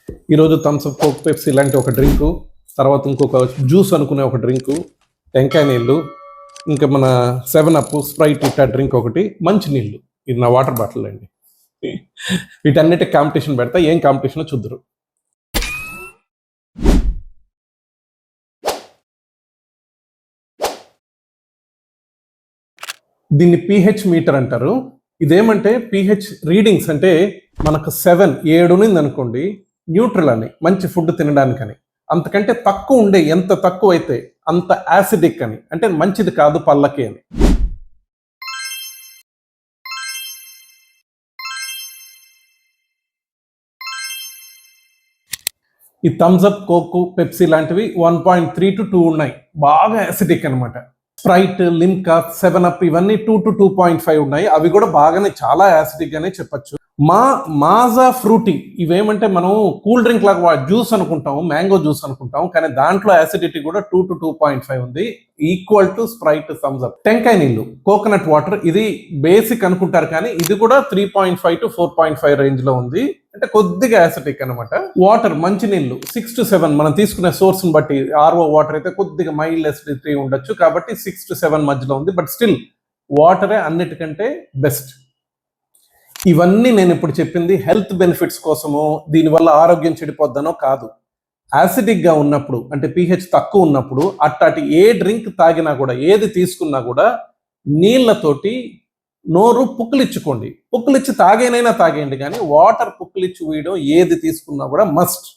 ఈరోజు Thums Up, coke, Pepsi ఇలాంటి ఒక డ్రింకు, తర్వాత ఇంకొక జ్యూస్ అనుకునే ఒక డ్రింకు, టెంకాయ నీళ్ళు, ఇంకా మన 7 అప్, స్ప్రైట్ ఇట్టా డ్రింక్ ఒకటి, మంచి నీళ్ళు. ఇది నా వాటర్ బాటిల్ అండి. వీటన్నిటి కాంపిటీషన్ పెడతా, ఏం కాంపిటీషన్ చూద్దరు. దీన్ని pH మీటర్ అంటారు. ఇదేమంటే pH రీడింగ్స్ అంటే మనకు 7 ఉంది అనుకోండి, న్యూట్రల్ అని, మంచి ఫుడ్ తినడానికని. అంతకంటే తక్కువ ఉండే, ఎంత తక్కువ అయితే అంత యాసిడిక్ అని, అంటే మంచిది కాదు పళ్ళకి అని. ఈ థమ్స్అప్, కోక్, పెప్సీ లాంటివి 1.3 to 2 ఉన్నాయి, బాగా యాసిడిక్ అనమాట. స్ప్రైట్, లిమ్కా, 7 అప్ ఇవన్నీ 2 to 2.5 ఉన్నాయి, అవి కూడా బాగానే చాలా యాసిడిక్ గానే చెప్పచ్చు. మాజా ఫ్రూటీ ఇవేమంటే మనం కూల్ డ్రింక్ లాగా జ్యూస్ అనుకుంటాం, మ్యాంగో జ్యూస్ అనుకుంటాం, కానీ దాంట్లో యాసిడిటీ కూడా 2 to 2.5 ఉంది, ఈక్వల్ టు స్ప్రైట్, థమ్స్అప్. టెంకాయ నీళ్ళు, కోకోనట్ వాటర్, ఇది బేసిక్ అనుకుంటారు కానీ ఇది కూడా 3.5 to 4.5 రేంజ్ లో ఉంది, అంటే కొద్దిగా యాసిడిక్ అనమాట. వాటర్, మంచి నీళ్ళు 6 to 7, మనం తీసుకునే సోర్స్ ని బట్టి ఆర్ఓ వాటర్ అయితే కొద్దిగా మైల్డ్ యాసిడిటీ ఉండొచ్చు, కాబట్టి 6 to 7 మధ్యలో ఉంది, బట్ స్టిల్ వాటరే అన్నిటికంటే బెస్ట్. ఇవన్నీ నేను ఇప్పుడు చెప్పింది హెల్త్ బెనిఫిట్స్ కోసమో, దీనివల్ల ఆరోగ్యం చెడిపోద్దనో కాదు. యాసిడిక్ గా ఉన్నప్పుడు, అంటే pH తక్కువ ఉన్నప్పుడు అట్టాటి ఏ డ్రింక్ తాగినా కూడా, ఏది తీసుకున్నా కూడా నీళ్లతోటి నోరు పుక్కిలిచ్చుకోండి. పుక్కిలిచ్చి తాగేనైనా తాగేయండి, కానీ వాటర్ పుక్కిలిచ్చి వేయడం ఏది తీసుకున్నా కూడా మస్ట్.